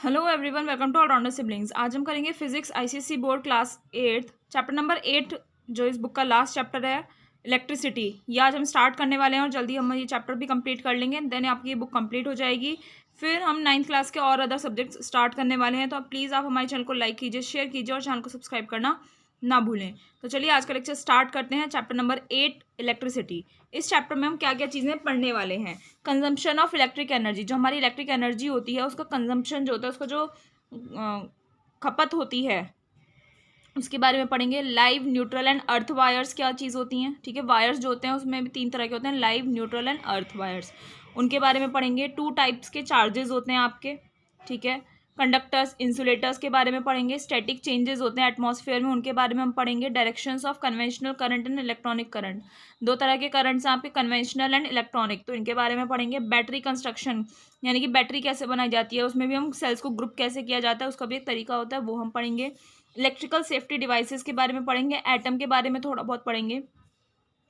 Hello everyone, welcome to Allrounder Siblings. आज हम करेंगे physics ICSE board class 8 chapter number 8 जो इस बुक का लास्ट चैप्टर है, इलेक्ट्रिसिटी। ये आज हम स्टार्ट करने वाले हैं और जल्दी हम ये चैप्टर भी कंप्लीट कर लेंगे, देन आपकी ये बुक कंप्लीट हो जाएगी। फिर हम 9th क्लास के और अदर सब्जेक्ट्स स्टार्ट करने वाले हैं। तो आप प्लीज़ आप हमारे चैनल को लाइक कीजिए, शेयर कीजिए और चैनल को सब्सक्राइब करना ना भूलें। तो चलिए आज का लेक्चर स्टार्ट करते हैं। Chapter number 8 electricity. इस चैप्टर में हम क्या क्या चीज़ें पढ़ने वाले हैं। कंजम्पशन ऑफ इलेक्ट्रिक एनर्जी, जो हमारी इलेक्ट्रिक एनर्जी होती है उसका कंजम्पशन जो होता है, उसका जो खपत होती है उसके बारे में पढ़ेंगे। Live, neutral and earth wires क्या चीज़ होती हैं, ठीक है। वायर्स जो होते हैं उसमें भी 3 तरह के होते हैं, live, neutral and earth wires, उनके बारे में पढ़ेंगे। 2 टाइप्स के चार्जेस होते हैं आपके, ठीक है। कंडक्टर्स, इंसुलेटर्स के बारे में पढ़ेंगे। स्टैटिक चेंजेस होते हैं एटमॉस्फेयर में, उनके बारे में हम पढ़ेंगे। Directions of conventional current and electronic current, 2 तरह के करंट्स हैं आपके, कन्वेंशनल एंड इलेक्ट्रॉनिक, तो इनके बारे में पढ़ेंगे। बैटरी कंस्ट्रक्शन, यानी कि बैटरी कैसे बनाई जाती है, उसमें भी हम सेल्स को ग्रुप कैसे किया जाता है उसका भी एक तरीका होता है, वो हम पढ़ेंगे। इलेक्ट्रिकल सेफ्टी डिवाइसेस के बारे में पढ़ेंगे। एटम के बारे में थोड़ा बहुत पढ़ेंगे।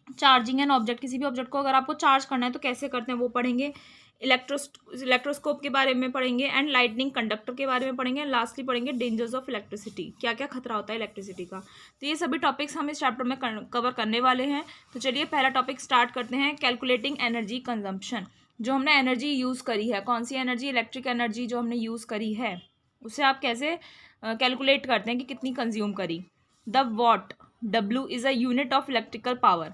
चार्जिंग एन ऑब्जेक्ट, किसी भी ऑब्जेक्ट को अगर आपको चार्ज करना है तो कैसे करते हैं वो पढ़ेंगे। इलेक्ट्रोस्कोप के बारे में पढ़ेंगे एंड लाइटनिंग कंडक्टर के बारे में पढ़ेंगे। लास्टली पढ़ेंगे डेंजर्स ऑफ इलेक्ट्रिसिटी, क्या क्या खतरा होता है इलेक्ट्रिसिटी का। तो ये सभी टॉपिक्स हम इस चैप्टर में कवर करने वाले हैं। तो चलिए पहला टॉपिक स्टार्ट करते हैं, कैलकुलेटिंग एनर्जी कंजम्पशन। जो हमने एनर्जी यूज़ करी है, कौन सी एनर्जी, इलेक्ट्रिक एनर्जी जो हमने यूज़ करी है, उसे आप कैसे कैलकुलेट करते हैं कि कितनी कंज्यूम करी। The watt, W is a unit of electrical power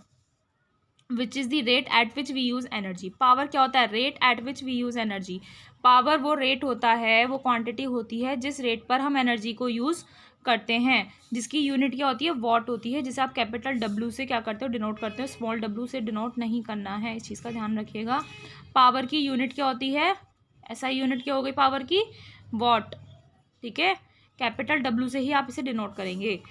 which is the rate at which we use energy. Power क्या होता है, rate at which we use energy. Power वो रेट होता है, वो क्वांटिटी होती है जिस रेट पर हम एनर्जी को यूज़ करते हैं, जिसकी यूनिट क्या होती है, वॉट होती है, जिसे आप कैपिटल W से क्या करते हो, डिनोट करते हो, स्मॉल w से डिनोट नहीं करना है, इस चीज़ का ध्यान रखिएगा। पावर की यूनिट क्या होती है, ऐसा यूनिट क्या हो गई पावर की, वॉट, ठीक है। कैपिटल W से ही आप इसे डिनोट करेंगे।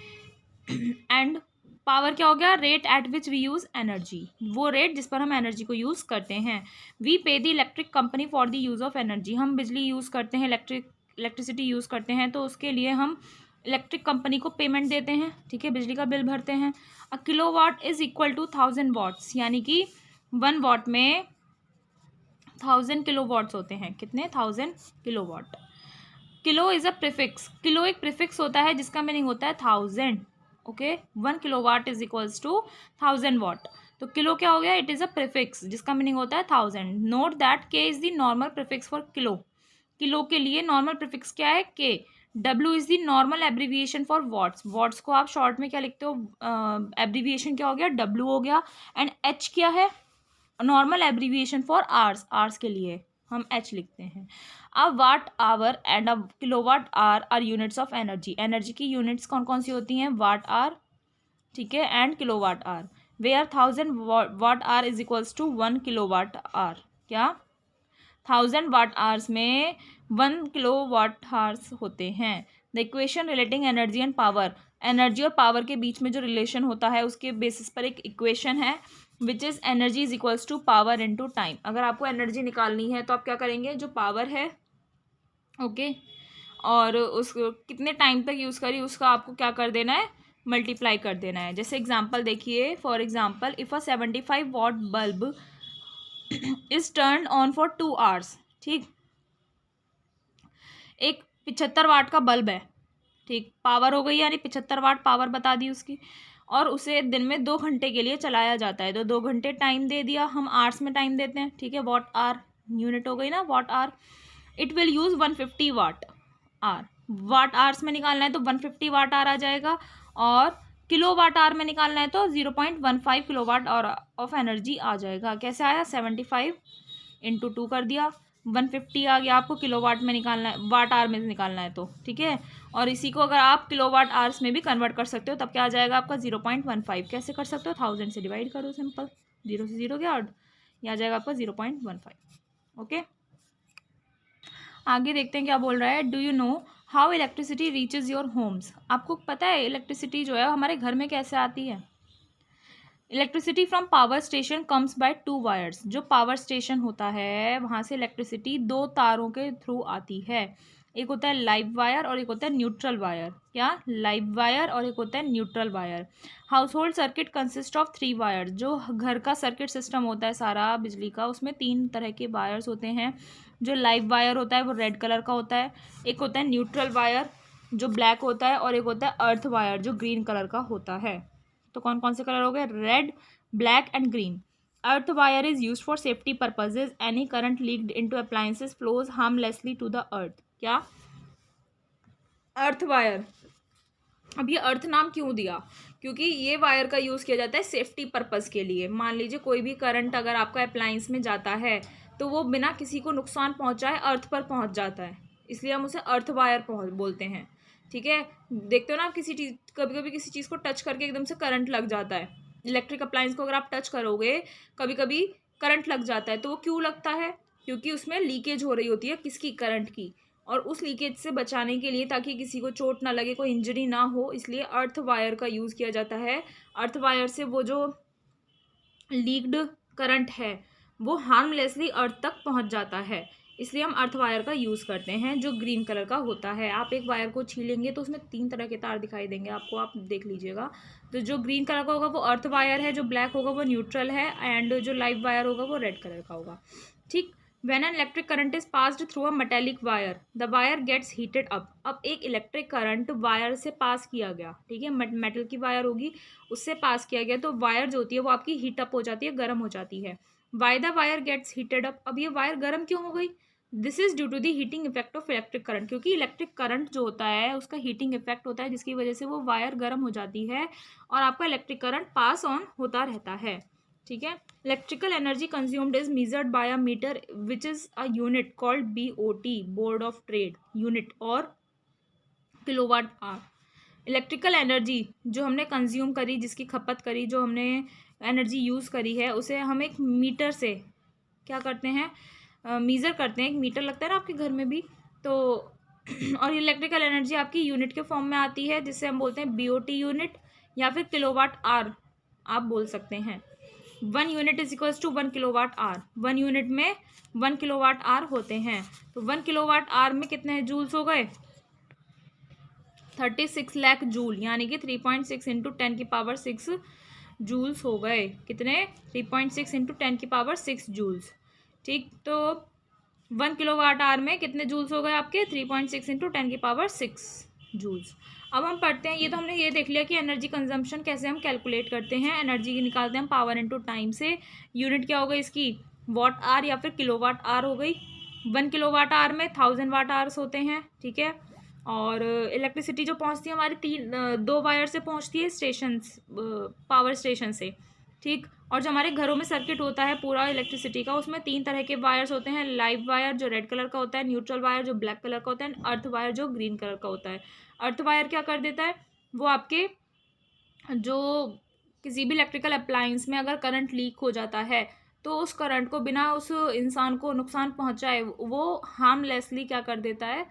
एंड पावर क्या हो गया, rate at which we use energy, वो रेट जिस पर हम एनर्जी को यूज़ करते हैं। वी पे the electric company for the use of energy, हम बिजली यूज़ करते हैं, इलेक्ट्रिसिटी यूज़ करते हैं, तो उसके लिए हम इलेक्ट्रिक कंपनी को पेमेंट देते हैं, ठीक है, बिजली का बिल भरते हैं। A kilowatt is equal to 1000 watts, यानी कि 1 वाट में 1000 किलो वाट्स होते हैं। कितने, 1000 kilowatt. Kilo is a prefix, kilo एक प्रीफिक्स होता है जिसका मीनिंग होता है 1000, okay. 1 kilowatt is equals to 1000 watt. तो किलो क्या हो गया, इट इज़ अ प्रीफिक्स जिसका मीनिंग होता है 1000। Note that K is the normal prefix for kilo, kilo के लिए नॉर्मल प्रीफिक्स क्या है, K. W is the normal abbreviation for watts, watts को आप शॉर्ट में क्या लिखते हो, एब्रीविएशन क्या हो गया, डब्ल्यू हो गया। एंड एच क्या है, normal abbreviation for hours, hours के लिए हम एच लिखते हैं। A watt hour and a kilowatt are units of energy, energy की यूनिट्स कौन कौन सी होती हैं, वाट आर, ठीक है, and kilowatt hour. Where 1000 watt hour is equals to 1 kilowatt hour, क्या 1000 वाट आवर्स में 1 किलो वाट आवर्स होते हैं। The equation relating energy and power, energy और पावर के बीच में जो रिलेशन होता है उसके बेसिस पर एक इक्वेशन है, which is energy is equals to power into time. अगर आपको एनर्जी निकालनी है तो आप क्या करेंगे, जो पावर है, ओके, और उस कितने टाइम तक यूज़ करी उसका आपको क्या कर देना है, मल्टीप्लाई कर देना है। जैसे एग्जांपल देखिए, for example if a 75 what bulb is turn on for 2 hours, ठीक, एक 75 वाट का बल्ब है, ठीक, पावर हो गई यानी 75 वाट पावर बता दी उसकी, और उसे दिन में 2 घंटे के लिए चलाया जाता है, तो 2 घंटे टाइम दे दिया, हम आवर्स में टाइम देते हैं, ठीक है, वॉट आर यूनिट हो गई ना, watt hour. It will use 150 watt hour, watt hours में निकालना है तो 150 वाट आर आ जाएगा, और किलो वाट आर में निकालना है तो 0.15 किलो वाट और ऑफ एनर्जी आ जाएगा। कैसे आया, 75 इंटू 2 कर दिया, 150 आ गया। आपको किलो वाट में निकालना है, वाट आर में निकालना है तो, ठीक है। और इसी को अगर आप किलो वाट आवर्स में भी कन्वर्ट कर सकते हो, तब क्या आ जाएगा आपका 0.15। कैसे कर सकते हो, 1000 से डिवाइड करो, सिंपल, 0 से 0 गया, और यह आ जाएगा आपका 0.15, ओके। आगे देखते हैं क्या बोल रहा है। Do you know how electricity reaches your homes, आपको पता है इलेक्ट्रिसिटी जो है हमारे घर में कैसे आती है। Electricity from power station comes by 2 wires. जो पावर स्टेशन होता है वहाँ से इलेक्ट्रिसिटी 2 तारों के थ्रू आती है। एक होता है लाइव वायर और एक होता है न्यूट्रल वायर। क्या? लाइव वायर और एक होता है neutral wire. House hold circuit consist of 3 wire. जो घर का सर्किट सिस्टम होता है सारा बिजली का, उसमें 3 तरह के वायर्स होते हैं। जो लाइव वायर होता है वो रेड कलर का होता है, एक होता है न्यूट्रल वायर जो ब्लैक होता है, और एक होता है अर्थ वायर जो ग्रीन कलर का होता है। तो कौन कौन से कलर हो गए? Red, black and green. Earth wire is use for safety purposes. Any current leaked into appliances flows harmlessly to the earth. क्या? Earth wire. अब ये अर्थ नाम क्यों दिया? क्योंकि ये वायर का यूज़ किया जाता है सेफ्टी पर्पज़ के लिए। मान लीजिए कोई भी करंट अगर आपका अप्लायंस में जाता है तो वो बिना किसी को नुकसान पहुंचाए अर्थ पर पहुंच जाता है, इसलिए हम उसे अर्थ वायर बोलते हैं। ठीक है, देखते हो ना आप किसी चीज़, कभी कभी किसी चीज़ को टच करके एकदम से करंट लग जाता है। इलेक्ट्रिक अप्लायंस को अगर आप टच करोगे कभी कभी करंट लग जाता है, तो वो क्यों लगता है? क्योंकि उसमें लीकेज हो रही होती है किसकी? करंट की। और उस लीकेज से बचाने के लिए, ताकि किसी को चोट ना लगे, कोई इंजरी ना हो, इसलिए अर्थ वायर का यूज़ किया जाता है। अर्थ वायर से वो जो लीक्ड करंट है वो हार्मलेसली अर्थ तक पहुंच जाता है, इसलिए हम अर्थ वायर का यूज़ करते हैं जो ग्रीन कलर का होता है। आप एक वायर को छीलेंगे तो उसमें 3 तरह के तार दिखाई देंगे आपको, आप देख लीजिएगा। तो जो ग्रीन कलर का होगा वो अर्थ वायर है, जो ब्लैक होगा वो न्यूट्रल है, एंड जो लाइव वायर होगा वो रेड कलर का होगा। ठीक। When an electric current is passed through a metallic wire, the wire gets heated up. अब एक इलेक्ट्रिक करंट वायर से पास किया गया, ठीक है, मेटल की वायर होगी, उससे पास किया गया, तो वायर जो होती है वो आपकी हीट अप हो जाती है, गर्म हो जाती है। Why the wire gets heated up. अब ये वायर गर्म क्यों हो गई? This is due to the heating effect of electric current. क्योंकि इलेक्ट्रिक करंट जो होता है उसका हीटिंग इफेक्ट होता है, जिसकी वजह से वो वायर गर्म हो जाती है और आपका इलेक्ट्रिक करंट पास ऑन होता रहता है। ठीक है। Electrical energy consumed is measured by a meter which is a unit called BOT, board of trade unit, और किलोवाट आवर। इलेक्ट्रिकल एनर्जी जो हमने कंज्यूम करी, जिसकी खपत करी, जो हमने एनर्जी यूज़ करी है, उसे हम एक मीटर से क्या करते हैं? मीज़र करते हैं। एक मीटर लगता है ना आपके घर में भी, तो और इलेक्ट्रिकल एनर्जी आपकी यूनिट के फॉर्म में आती है, जिससे हम बोलते हैं BOT यूनिट या फिर किलोवाट आवर आप बोल सकते हैं। 1 unit is equals to 1 kilowatt hour. 1 unit में 1 किलोवाट आवर होते हैं। तो 1 किलोवाट आवर में कितने जूल्स हो गए? 36 लाख जूल, यानी कि 3.6 इंटू 10 की पावर 6 जूल्स हो गए। कितने? 3.6 इंटू 10 की पावर 6 जूल्स। ठीक, तो 1 किलोवाट आवर में कितने जूल्स हो गए आपके? 3.6 इंटू 10 की पावर 6 जूल्स। अब हम पढ़ते हैं, ये तो हमने ये देख लिया कि एनर्जी कंजम्पशन कैसे हम कैलकुलेट करते हैं। एनर्जी निकालते हैं हम पावर इंटू टाइम से। यूनिट क्या हो गई इसकी? वाट आवर या फिर किलोवाट आवर हो गई। 1 किलोवाट आवर में 1000 वाट आवर्स होते हैं। ठीक है, और इलेक्ट्रिसिटी जो पहुंचती है हमारी 2 वायर से पहुंचती है, स्टेशन, पावर स्टेशन से। ठीक, और जो हमारे घरों में सर्किट होता है पूरा इलेक्ट्रिसिटी का, उसमें 3 तरह के वायर्स होते हैं। लाइव वायर जो रेड कलर का होता है, न्यूट्रल वायर जो ब्लैक कलर का होता है, अर्थ वायर जो ग्रीन कलर का होता है। अर्थ वायर क्या कर देता है? वो आपके जो किसी भी इलेक्ट्रिकल अप्लायंस में अगर करंट लीक हो जाता है तो उस करंट को बिना उस इंसान को नुकसान पहुंचाए वो हार्मलेसली क्या कर देता है?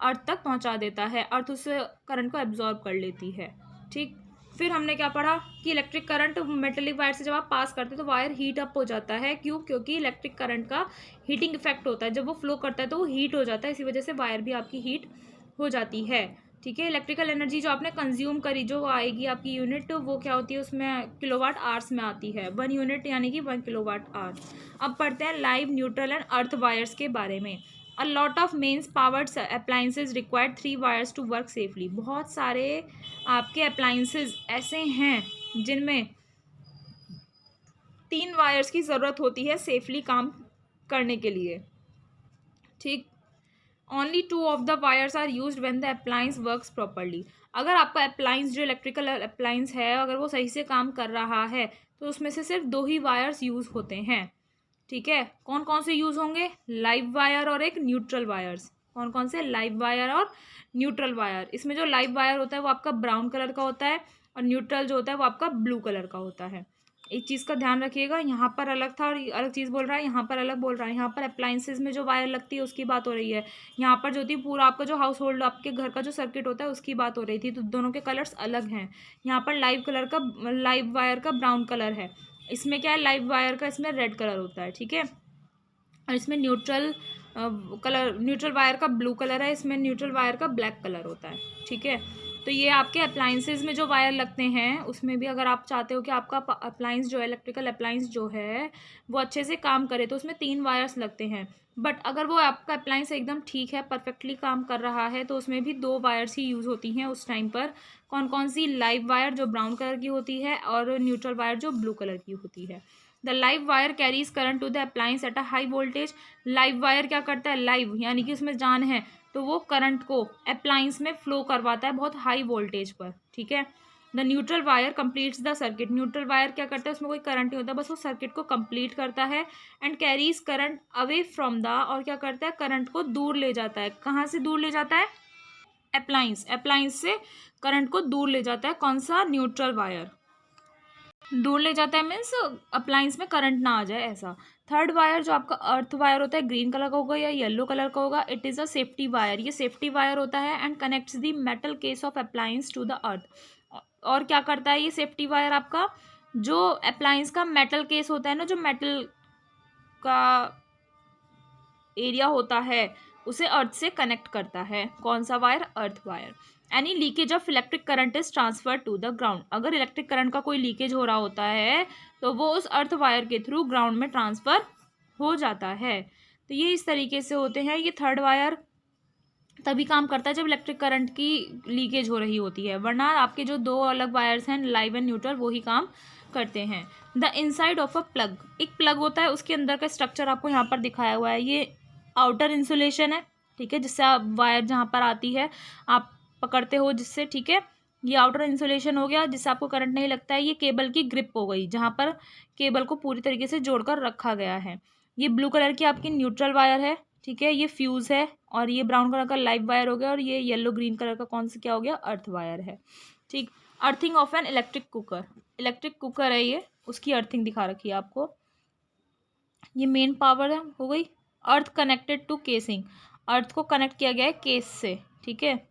अर्थ तक पहुंचा देता है। अर्थ उस करंट को एब्जॉर्ब कर लेती है। ठीक, फिर हमने क्या पढ़ा कि इलेक्ट्रिक करंट मेटेलिक वायर से जब आप पास करते हो तो वायर हीट अप हो जाता है। क्यों? क्योंकि इलेक्ट्रिक करंट का हीटिंग इफेक्ट होता है, जब वो फ्लो करता है तो वो हीट हो जाता है, इसी वजह से वायर भी आपकी हीट हो जाती है। ठीक है, इलेक्ट्रिकल एनर्जी जो आपने कंज्यूम करी, जो आएगी आपकी यूनिट, वो क्या होती है? उसमें किलोवाट आवर्स में आती है। 1 यूनिट यानी कि 1 किलोवाट आवर। अब पढ़ते हैं live, neutral and earth wires के बारे में। A lot of mains powered appliances require 3 wires to work safely. बहुत सारे आपके appliances ऐसे हैं जिनमें 3 वायर्स की ज़रूरत होती है सेफली काम करने के लिए। ठीक, only 2 of the wires are use when the appliance works properly. अगर आपका अप्लायंस जो इलेक्ट्रिकल अप्लायंस है अगर वो सही से काम कर रहा है तो उसमें से सिर्फ 2 ही वायर्स यूज़ होते हैं। ठीक है, कौन कौन से यूज़ होंगे? लाइव वायर और एक न्यूट्रल वायर्स। कौन कौन से? लाइव वायर और न्यूट्रल वायर। इसमें जो लाइव वायर होता है वो आपका ब्राउन कलर का होता है और न्यूट्रल जो होता है वो आपका ब्लू कलर का होता है। एक चीज़ का ध्यान रखिएगा, यहाँ पर अलग था और अलग चीज़ बोल रहा है, यहाँ पर अलग बोल रहा है। यहाँ पर अप्लाइंसेस में जो वायर लगती है उसकी बात हो रही है, यहाँ पर जो थी पूरा आपका जो हाउस होल्ड आपके घर का जो सर्किट होता है उसकी बात हो रही थी। तो दोनों के कलर्स अलग हैं। यहाँ पर लाइव वायर का ब्राउन कलर है, इसमें क्या है, लाइव वायर का इसमें रेड कलर होता है, ठीक है। और इसमें न्यूट्रल वायर का ब्लू कलर है, इसमें न्यूट्रल वायर का ब्लैक कलर होता है, ठीक है। तो ये आपके अप्लाइंसेस में जो वायर लगते हैं उसमें भी अगर आप चाहते हो कि आपका अप्लाइंस जो है, इलेक्ट्रिकल अप्लाइंस जो है वो अच्छे से काम करे, तो उसमें 3 वायर्स लगते हैं। बट अगर वो आपका अप्लाइंस एकदम ठीक है, परफेक्टली काम कर रहा है, तो उसमें भी 2 वायर्स ही यूज़ होती हैं उस टाइम पर। कौन कौन सी? लाइव वायर जो ब्राउन कलर की होती है और न्यूट्रल वायर जो ब्लू कलर की होती है। The live wire carries current to the appliance at a high voltage. Live wire क्या करता है? लाइव यानी कि उसमें जान है, तो वो करंट को अप्लायंस में फ्लो करवाता है बहुत हाई वोल्टेज पर, ठीक है। The neutral wire completes the circuit. Neutral wire क्या करता है? उसमें कोई करंट नहीं होता, बस वो सर्किट को कंप्लीट करता है। And carries current away from the, और क्या करता है? करंट को दूर ले जाता है। कहाँ से दूर ले जाता है? अप्लायंस से करंट को दूर ले जाता है। कौन सा? न्यूट्रल वायर दूर ले जाता है, मीन्स अप्लायंस में करंट ना आ जाए, ऐसा। थर्ड वायर जो आपका अर्थ वायर होता है, ग्रीन कलर का होगा या येलो कलर का होगा, it is a safety wire. ये सेफ्टी वायर होता है and connects the metal case of appliance to the earth. और क्या करता है ये सेफ्टी वायर? आपका जो अप्लायंस का मेटल केस होता है ना, जो मेटल का एरिया होता है, उसे अर्थ से कनेक्ट करता है। कौन सा wire? Earth wire. Any leakage of electric current is transfer to the ground. अगर इलेक्ट्रिक करंट का कोई लीकेज हो रहा होता है तो वो उस अर्थ वायर के थ्रू ग्राउंड में ट्रांसफ़र हो जाता है। तो ये इस तरीके से होते हैं। ये थर्ड वायर तभी काम करता है जब इलेक्ट्रिक करंट की लीकेज हो रही होती है, वरना आपके जो 2 अलग वायर्स हैं, लाइव एंड न्यूट्रल, वो ही काम करते हैं। The inside of a plug. एक प्लग होता है, उसके अंदर का स्ट्रक्चर आपको यहाँ पर दिखाया हुआ है। ये आउटर इंसुलेशन है, ठीक है, जिससे आप वायर जहाँ पर आती है आप पकड़ते हो जिससे, ठीक है। ये आउटर इंसुलेशन हो गया जिससे आपको करंट नहीं लगता है। ये केबल की ग्रिप हो गई, जहाँ पर केबल को पूरी तरीके से जोड़कर रखा गया है। ये ब्लू कलर की आपकी न्यूट्रल वायर है, ठीक है, ये फ्यूज़ है। और ये ब्राउन कलर का लाइव वायर हो गया, और ये येलो ग्रीन कलर का कौन सा क्या हो गया? अर्थ वायर है, ठीक। Earthing of an electric cooker. Electric cooker है ये, उसकी अर्थिंग दिखा रखी है आपको। ये मेन पावर है, हो गई। अर्थ कनेक्टेड टू केसिंग। अर्थ को कनेक्ट किया गया है केस से, ठीक है।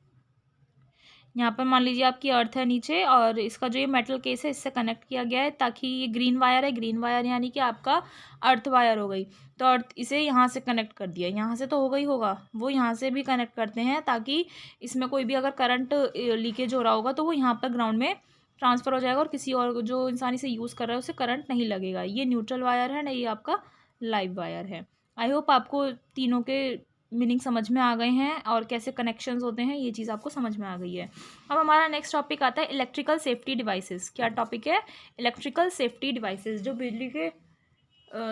यहाँ पर मान लीजिए आपकी अर्थ है नीचे, और इसका जो ये मेटल केस है इससे कनेक्ट किया गया है, ताकि ये ग्रीन वायर है, ग्रीन वायर यानी कि आपका अर्थ वायर हो गई। तो अर्थ इसे यहाँ से कनेक्ट कर दिया, यहाँ से तो हो गई होगा, वो यहाँ से भी कनेक्ट करते हैं ताकि इसमें कोई भी अगर करंट लीकेज हो रहा होगा तो वो यहाँ पर ग्राउंड में ट्रांसफ़र हो जाएगा, और किसी और जो इंसान इसे यूज़ कर रहा है उसे करंट नहीं लगेगा। ये न्यूट्रल वायर है ना, ये आपका लाइव वायर है। आई होप आपको तीनों के मीनिंग समझ में आ गए हैं, और कैसे कनेक्शंस होते हैं ये चीज़ आपको समझ में आ गई है। अब हमारा नेक्स्ट टॉपिक आता है इलेक्ट्रिकल सेफ्टी डिवाइसेस। क्या टॉपिक है? Electrical safety devices. जो बिजली के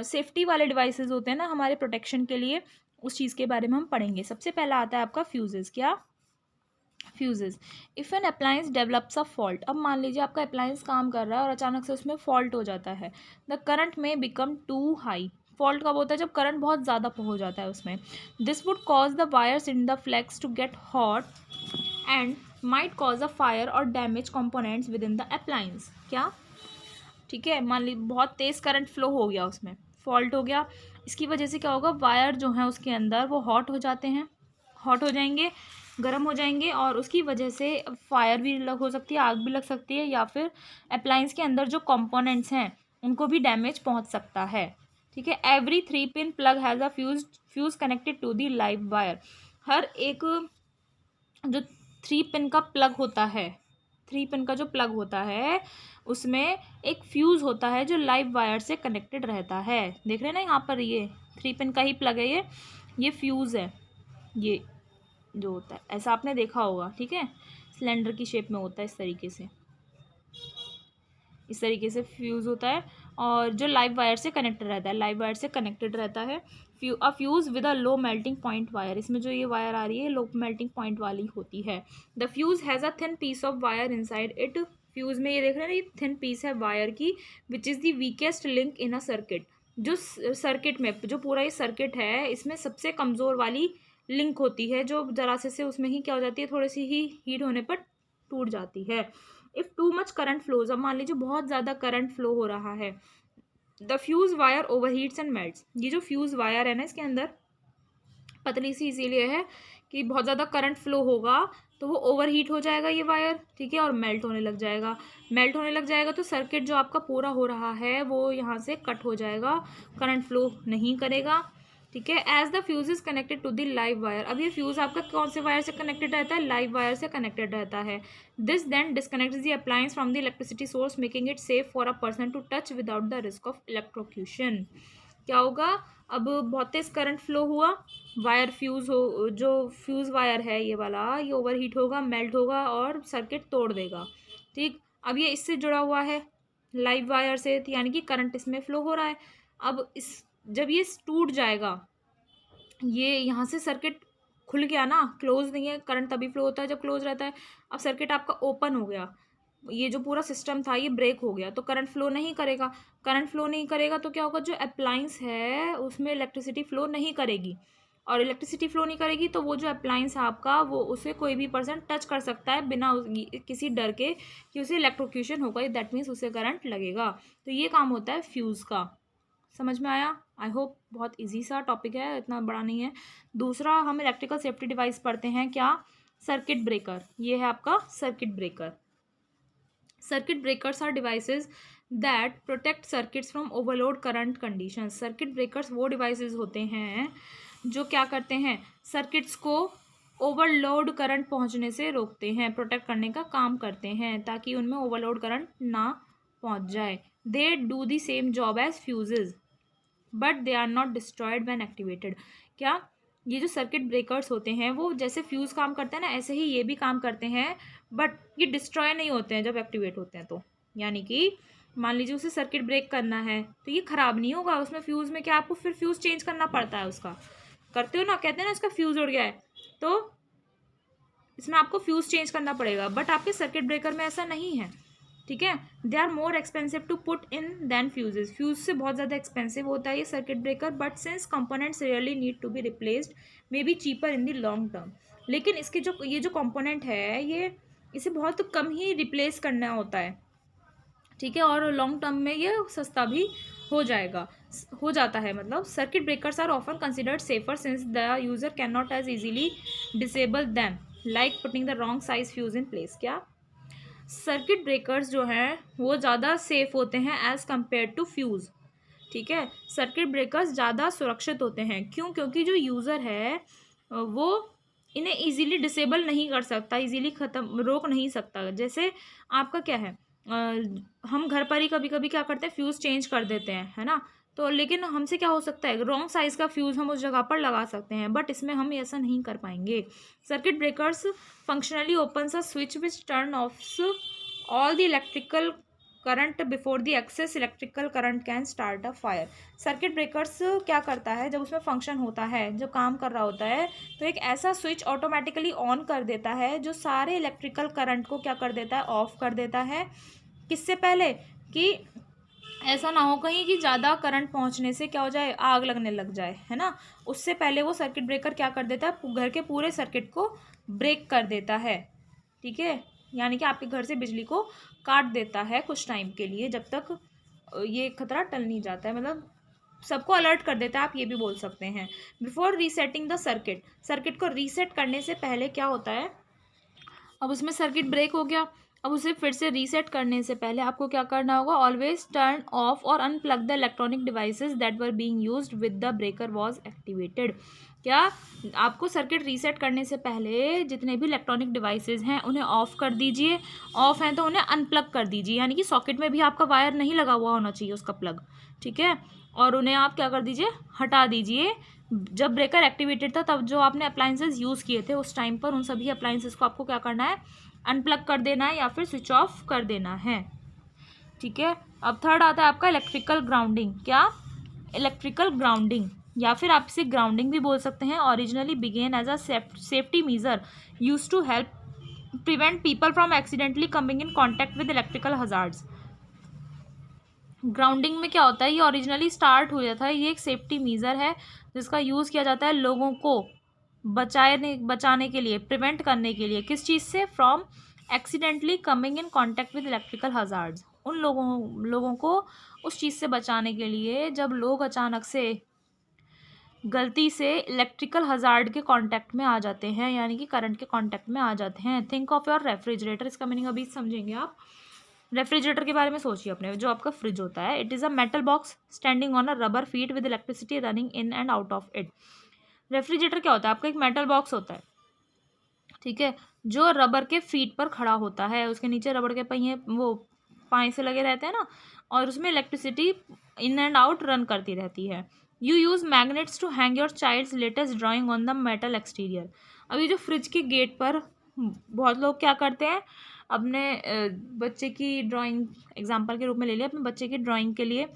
सेफ्टी वाले डिवाइसेस होते हैं ना हमारे प्रोटेक्शन के लिए, उस चीज़ के बारे में हम पढ़ेंगे। सबसे पहला आता है आपका फ्यूजेस। क्या? Fuses. If an appliance develops a fault. अब मान लीजिए आपका अप्लायंस काम कर रहा है और अचानक से उसमें फॉल्ट हो जाता है। द करंट में बिकम टू हाई। फॉल्ट कब होता है? जब करंट बहुत ज़्यादा हो जाता है उसमें। This would cause the wires in the flex to get hot and might cause a fire or damage components within the appliance. क्या? ठीक है, मान लीजिए बहुत तेज़ करंट फ्लो हो गया, उसमें फॉल्ट हो गया, इसकी वजह से क्या होगा? वायर जो है उसके अंदर वो हॉट हो जाते हैं, हॉट हो जाएंगे, गर्म हो जाएंगे, और उसकी वजह से फायर भी हो सकती है, आग भी लग सकती है, या फिर अप्लायंस के अंदर जो कंपोनेंट्स हैं उनको भी डैमेज पहुंच सकता है, ठीक है। Every 3 pin plug has a fuse connected to the live wire. हर एक जो 3 पिन का प्लग होता है, 3 पिन का जो प्लग होता है उसमें एक फ्यूज़ होता है जो लाइव वायर से कनेक्टेड रहता है। देख रहे हैं ना यहाँ पर, ये 3 पिन का ही प्लग है, ये फ्यूज़ है, ये जो होता है ऐसा आपने देखा होगा, ठीक है, सिलेंडर की शेप में होता है, इस तरीके से फ्यूज़ होता है, और जो लाइव वायर से कनेक्टेड रहता है, लाइव वायर से कनेक्टेड रहता है। Fuse with a low melting point wire. इसमें जो ये वायर आ रही है लो मेल्टिंग पॉइंट वाली होती है। The fuse has a thin piece of wire inside it. Fuse में ये देख रहे हैं, ये थिन पीस है वायर की, विच is the weakest link in a circuit. जो सर्किट में जो पूरा ये सर्किट है इसमें सबसे कमज़ोर वाली लिंक होती है, जो ज़रा से उसमें ही क्या हो जाती है, थोड़ी सी ही हीट होने पर टूट जाती है। If too much current flows, अब मान लीजिए बहुत ज़्यादा करंट फ्लो हो रहा है, the fuse wire overheats and melts, ये जो फ्यूज वायर है ना इसके अंदर पतली सी इसीलिए है कि बहुत ज़्यादा करंट फ्लो होगा तो वो ओवरहीट हो जाएगा ये वायर, ठीक है, और मेल्ट होने लग जाएगा। मेल्ट होने लग जाएगा तो सर्किट जो आपका पूरा हो रहा है वो यहाँ से कट हो जाएगा, करंट फ्लो नहीं करेगा, ठीक है। As the fuse is connected to the live wire, अब ये फ्यूज आपका कौन से वायर से कनेक्टेड रहता है, लाइव वायर से कनेक्टेड रहता है। This then disconnects the appliance from the electricity source making it safe for a person to touch without the risk of electrocution. क्या होगा, अब बहुत तेज करंट फ्लो हुआ, वायर फ्यूज हो, जो फ्यूज वायर है ये वाला, ये ओवरहीट होगा, मेल्ट होगा और सर्किट तोड़ देगा, ठीक। अब ये इससे जुड़ा हुआ है लाइव वायर से, यानी कि करंट इसमें फ्लो हो रहा है। अब इस जब ये टूट जाएगा, ये यहाँ से सर्किट खुल गया ना, क्लोज नहीं है, करंट तभी फ्लो होता है जब क्लोज रहता है। अब सर्किट आपका ओपन हो गया, ये जो पूरा सिस्टम था ये ब्रेक हो गया तो करंट फ्लो नहीं करेगा। करंट फ्लो नहीं करेगा तो क्या होगा, जो अप्लायंस है उसमें इलेक्ट्रिसिटी फ्लो नहीं करेगी, और इलेक्ट्रिसिटी फ्लो नहीं करेगी तो वो जो अप्लायंस है आपका वो उसे कोई भी पर्सन टच कर सकता है बिना किसी डर के कि उसे इलेक्ट्रोक्यूशन होगा, दैट मीन्स उसे करंट लगेगा। तो ये काम होता है फ्यूज़ का। समझ में आया? आई होप बहुत इजी सा टॉपिक है, इतना बड़ा नहीं है। दूसरा हम इलेक्ट्रिकल सेफ्टी डिवाइस पढ़ते हैं, क्या, सर्किट ब्रेकर। ये है आपका circuit breaker. Circuit breakers are devices that protect circuits from overload current conditions. Circuit breakers वो डिवाइसेस होते हैं जो क्या करते हैं, सर्किट्स को ओवरलोड करंट पहुंचने से रोकते हैं, प्रोटेक्ट करने का काम करते हैं ताकि उनमें ओवरलोड करंट ना पहुंच जाए। They do the same job as fuses but they are not destroyed when activated. क्या, ये जो सर्किट ब्रेकर्स होते हैं वो जैसे फ्यूज़ काम करते हैं ना, ऐसे ही ये भी काम करते हैं, बट ये डिस्ट्रॉय नहीं होते हैं जब एक्टिवेट होते हैं तो। यानी कि मान लीजिए उसे सर्किट ब्रेक करना है तो ये ख़राब नहीं होगा, उसमें फ्यूज़ में क्या आपको फिर फ्यूज़ चेंज करना पड़ता है उसका, करते हो ना, कहते हैं ना इसका फ्यूज़ उड़ गया है तो इसमें आपको फ्यूज़ चेंज करना पड़ेगा, बट आपके सर्किट ब्रेकर में ऐसा नहीं है, ठीक है। They are more expensive to put in then fuses, fuse से बहुत ज़्यादा एक्सपेंसिव होता है ये circuit breaker, but since components rarely need to be replaced may be cheaper in the long term. लेकिन इसके जो ये जो कंपोनेंट है ये इसे बहुत कम ही रिप्लेस करना होता है, ठीक है, और लॉन्ग टर्म में ये सस्ता भी हो जाता है। मतलब circuit breakers are often considered safer since the user can not as easily disable them like putting the wrong size fuse in place. क्या, सर्किट ब्रेकर्स जो हैं वो ज़्यादा सेफ होते हैं एज़ कम्पेयर टू फ्यूज़, ठीक है। सर्किट ब्रेकर्स ज़्यादा सुरक्षित होते हैं, क्यों, क्योंकि जो यूज़र है वो इन्हें इजीली डिसेबल नहीं कर सकता, इजीली रोक नहीं सकता। जैसे आपका क्या है, हम घर पर ही कभी कभी क्या करते हैं, फ्यूज़ चेंज कर देते हैं, है ना, तो लेकिन हमसे क्या हो सकता है, रॉन्ग साइज़ का फ्यूज़ हम उस जगह पर लगा सकते हैं, बट इसमें हम ऐसा नहीं कर पाएंगे। Circuit breakers functionally opens a switch which turn offs all the electrical current before the excess electrical current can start a fire. Circuit breakers क्या करता है, जब उसमें फंक्शन होता है, जब काम कर रहा होता है तो एक ऐसा स्विच ऑटोमेटिकली ऑन कर देता है जो सारे इलेक्ट्रिकल करंट को क्या कर देता है, ऑफ कर देता है। किससे पहले, कि ऐसा ना हो कहीं कि ज़्यादा करंट पहुंचने से क्या हो जाए, आग लगने लग जाए, है ना, उससे पहले वो सर्किट ब्रेकर क्या कर देता है, घर के पूरे सर्किट को ब्रेक कर देता है, ठीक है। यानी कि आपके घर से बिजली को काट देता है कुछ टाइम के लिए, जब तक ये खतरा टल नहीं जाता है, मतलब सबको अलर्ट कर देता है, आप ये भी बोल सकते हैं। Before resetting the circuit, circuit को रीसेट करने से पहले क्या होता है, अब उसमें सर्किट ब्रेक हो गया, अब उसे फिर से रीसेट करने से पहले आपको क्या करना होगा, ऑलवेज टर्न ऑफ और unplug the electronic devices that were being used with the breaker was activated. क्या, आपको सर्किट रीसेट करने से पहले जितने भी इलेक्ट्रॉनिक डिवाइसेस हैं उन्हें ऑफ कर दीजिए, ऑफ हैं तो उन्हें अनप्लग कर दीजिए, यानी कि सॉकेट में भी आपका वायर नहीं लगा हुआ होना चाहिए उसका प्लग, ठीक है, और उन्हें आप क्या कर दीजिए, हटा दीजिए। जब ब्रेकर एक्टिवेटेड था तब जो आपने अप्लायंसेस यूज़ किए थे उस टाइम पर उन सभी अप्लायंसेस को आपको क्या करना है, अनप्लग कर देना है या फिर स्विच ऑफ कर देना है, ठीक है। अब थर्ड आता है आपका इलेक्ट्रिकल ग्राउंडिंग। क्या, इलेक्ट्रिकल ग्राउंडिंग या फिर आप इसे ग्राउंडिंग भी बोल सकते हैं, originally began as a safety measure used to help prevent people from accidentally coming in contact with electrical hazards. Grounding में क्या होता है, ये ओरिजिनली स्टार्ट हुआ था, ये एक सेफ्टी मेजर है जिसका यूज़ किया जाता है लोगों को बचाने के लिए, प्रिवेंट करने के लिए, किस चीज़ से, from accidentally coming in contact with electrical hazards, उन लोगों को उस चीज़ से बचाने के लिए जब लोग अचानक से गलती से इलेक्ट्रिकल हजार्ड के कांटेक्ट में आ जाते हैं, यानी कि करंट के कांटेक्ट में आ जाते हैं। थिंक ऑफ योर रेफ्रिजरेटर, इसका मीनिंग अभी समझेंगे आप। रेफ्रिजरेटर के बारे में सोचिए अपने, जो आपका फ्रिज होता है। It is a metal box standing on a rubber feet with electricity running in and out of it. Refrigerator क्या होता है? आपका एक मेटल बॉक्स होता है, ठीक है, जो रबर के फीट पर खड़ा होता है। उसके नीचे रबर के पहिए, वो पाए से लगे रहते हैं ना, और उसमें electricity in and out run करती रहती है। You use magnets to hang your child's latest drawing on the metal exterior. अभी जो फ्रिज के गेट पर बहुत लोग क्या करते हैं, अपने बच्चे की ड्राइंग एग्जाम्पल के रूप में ले लिया, अपने बच्चे की ड्राइंग के लिए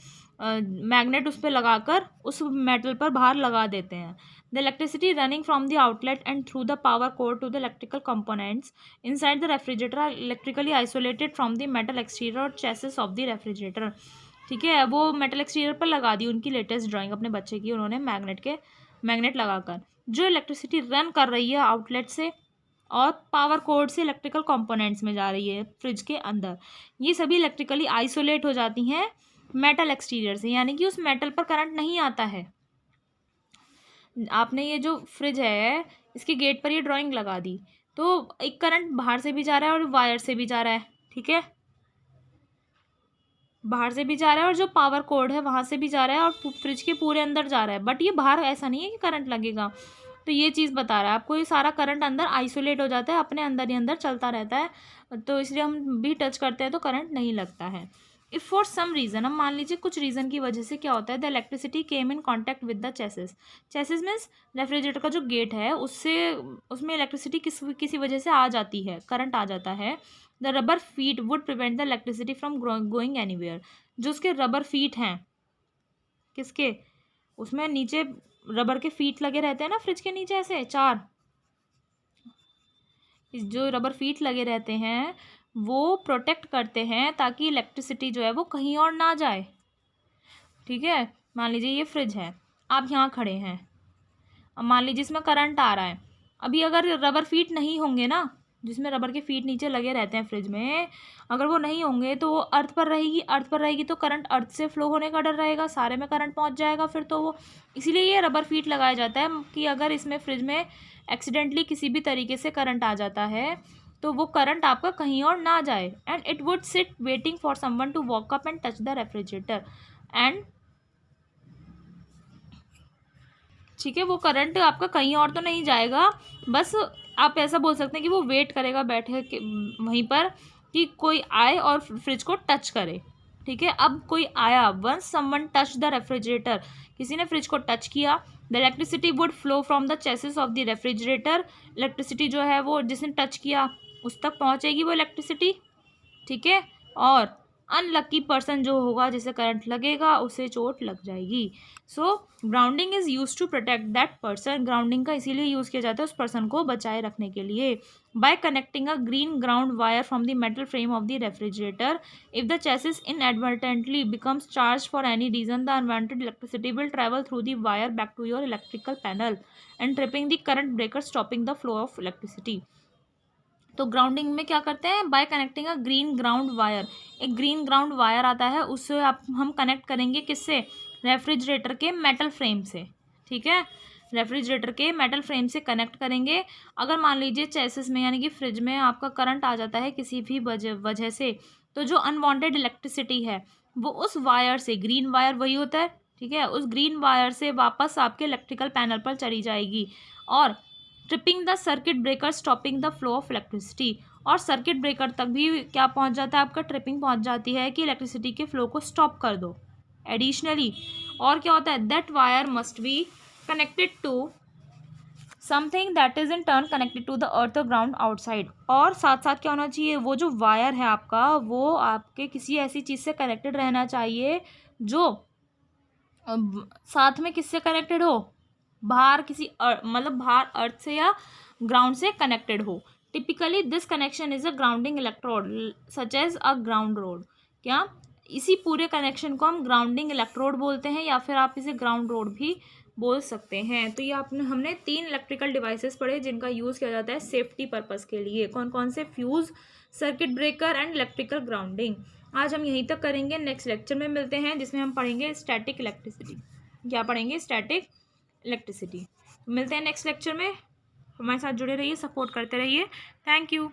मैग्नेट उस पर लगाकर उस मेटल पर बाहर लगा देते हैं। The electricity running from the outlet and through the power cord to the electrical components inside the refrigerator are electrically isolated from the metal exterior or chassis of the refrigerator। ठीक है, वो metal exterior पर लगा दी उनकी latest drawing अपने बच्चे की, उन्होंने मैग्नेट लगाकर, जो इलेक्ट्रिसिटी रन कर रही है आउटलेट से और पावर कोड से इलेक्ट्रिकल कंपोनेंट्स में जा रही है फ्रिज के अंदर। ये सभी इलेक्ट्रिकली आइसोलेट हो जाती हैं मेटल एक्सटीरियर से, यानी कि उस मेटल पर करंट नहीं आता है। आपने ये जो फ्रिज है इसके गेट पर ये ड्राइंग लगा दी, तो एक करंट बाहर से भी जा रहा है और वायर से भी जा रहा है, ठीक है, बाहर से भी जा रहा है और जो पावर कोड है वहाँ से भी जा रहा है और फ्रिज के पूरे अंदर जा रहा है। बट ये बाहर ऐसा नहीं है कि करंट लगेगा, तो ये चीज़ बता रहा है आपको, ये सारा करंट अंदर आइसोलेट हो जाता है, अपने अंदर ही अंदर चलता रहता है, तो इसलिए हम भी टच करते हैं तो करंट नहीं लगता है। इफ़ फॉर सम रीज़न, अब मान लीजिए कुछ रीज़न की वजह से क्या होता है, the electricity came in contact with the chassis. Chassis means refrigerator का जो गेट है, उसमें इलेक्ट्रिसिटी किसी वजह से आ जाती है, करंट आ जाता है। The rubber feet would prevent the electricity from going anywhere. जो उसके रबर फीट हैं, किसके, उसमें नीचे रबर के फीट लगे रहते हैं ना फ्रिज के नीचे, ऐसे 4 जो रबर फीट लगे रहते हैं वो प्रोटेक्ट करते हैं ताकि इलेक्ट्रिसिटी जो है वो कहीं और ना जाए, ठीक है। मान लीजिए ये फ्रिज है, आप यहाँ खड़े हैं, अब मान लीजिए इसमें करंट आ रहा है। अभी अगर रबर फीट नहीं होंगे ना, जिसमें रबर के फीट नीचे लगे रहते हैं फ्रिज में, अगर वो नहीं होंगे तो वो अर्थ पर रहेगी तो करंट अर्थ से फ्लो होने का डर रहेगा, सारे में करंट पहुंच जाएगा फिर तो वो, इसीलिए ये रबर फीट लगाया जाता है कि अगर इसमें फ्रिज में एक्सीडेंटली किसी भी तरीके से करंट आ जाता है तो वो करंट आपका कहीं और ना जाए। And it would sit waiting for someone to walk up and touch the refrigerator and, ठीक है, वो करंट आपका कहीं और तो नहीं जाएगा, बस आप ऐसा बोल सकते हैं कि वो वेट करेगा बैठे के वहीं पर कि कोई आए और फ्रिज को टच करे, ठीक है। अब कोई आया, once someone touch the refrigerator, किसी ने फ्रिज को टच किया, the electricity would flow from the chassis of the refrigerator. Electricity जो है वो जिसने टच किया उस तक पहुंचेगी वो इलेक्ट्रिसिटी, ठीक है, और अनलकी पर्सन जो होगा जिसे करंट लगेगा उसे चोट लग जाएगी। So grounding is use to protect that person. Grounding का इसीलिए यूज़ किया जाता है उस पर्सन को बचाए रखने के लिए। By connecting a green ground wire from the metal frame of the refrigerator, if the chassis inadvertently becomes charge for any reason, the unwanted electricity will travel through the wire back to your electrical panel and tripping the current breaker, stopping the flow of electricity. तो grounding में क्या करते हैं, by connecting a green ground wire, एक green ground wire आता है, उससे हम कनेक्ट करेंगे किससे, रेफ्रिजरेटर के मेटल फ्रेम से, ठीक है, रेफ्रिजरेटर के मेटल फ्रेम से कनेक्ट करेंगे। अगर मान लीजिए चेसिस में यानी कि फ्रिज में आपका करंट आ जाता है किसी भी वजह से, तो जो अनवांटेड इलेक्ट्रिसिटी है वो उस वायर से, ग्रीन वायर वही होता है, ठीक है, उस ग्रीन वायर से वापस आपके इलेक्ट्रिकल पैनल पर चली जाएगी और tripping the circuit breaker, stopping the flow of electricity. और सर्किट ब्रेकर तक भी क्या पहुंच जाता है आपका, ट्रिपिंग पहुंच जाती है कि इलेक्ट्रिसिटी के फ्लो को स्टॉप कर दो। एडिशनली और क्या होता है, that wire must be connected to something that is in turn connected to the earth or ground outside. और साथ साथ क्या होना चाहिए, वो जो वायर है आपका वो आपके किसी ऐसी चीज़ से कनेक्टेड रहना चाहिए जो साथ में किससे कनेक्टेड हो, बाहर किसी मतलब बाहर अर्थ से या ग्राउंड से कनेक्टेड हो। Typically this connection is a grounding electrode such as a ground rod. क्या इसी पूरे कनेक्शन को हम ग्राउंडिंग इलेक्ट्रोड बोलते हैं या फिर आप इसे ग्राउंड रोड भी बोल सकते हैं। तो ये हमने 3 इलेक्ट्रिकल डिवाइसेस पढ़े जिनका यूज़ किया जाता है सेफ्टी पर्पस के लिए। कौन कौन से, fuse, circuit breaker and electrical grounding. आज हम यहीं तक करेंगे, नेक्स्ट लेक्चर में मिलते हैं जिसमें हम पढ़ेंगे स्टैटिक इलेक्ट्रिसिटी। क्या पढ़ेंगे? Static electricity. मिलते हैं नेक्स्ट लेक्चर में। हमारे साथ जुड़े रहिए, सपोर्ट करते रहिए। Thank you.